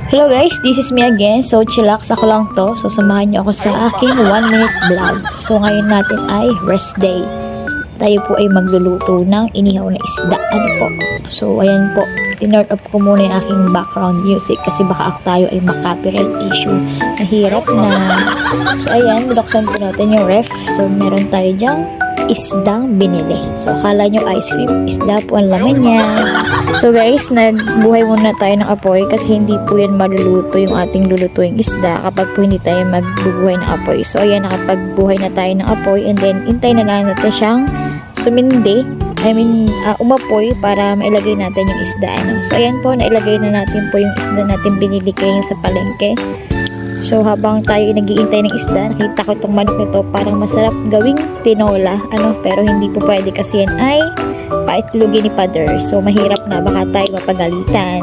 Hello guys, this is me again. So chillax ako lang to. So samahan niyo ako sa aking 1-minute vlog. So ngayon natin ay rest day. Tayo po ay magluluto ng inihaw na isda. Ano po? So ayan po, tinurn off ko muna yung aking background music kasi baka tayo ay copyright issue. Mahirap na. So ayan, binuksan po natin yung ref. So meron tayo dyang isdang binili. So akala nyo ice cream, isda po ang laman niya. So guys, nagbuhay muna tayo ng apoy kasi hindi po yan maluluto yung ating lulutuing isda kapag po hindi tayo magbubuhay ng apoy. So ayan, nakapagbuhay na tayo ng apoy and then intay na lang natin siyang sumindi. Umapoy para mailagay natin yung isda. So ayan po, nailagay na natin po yung isda natin binili kayo sa palengke. So habang tayo nag-iintay ng isda, nakita ko itong manok nito, parang masarap gawing tinola, pero hindi po pwede kasi yan ay paitlogin ni Father. So mahirap na, baka tayo mapagalitan.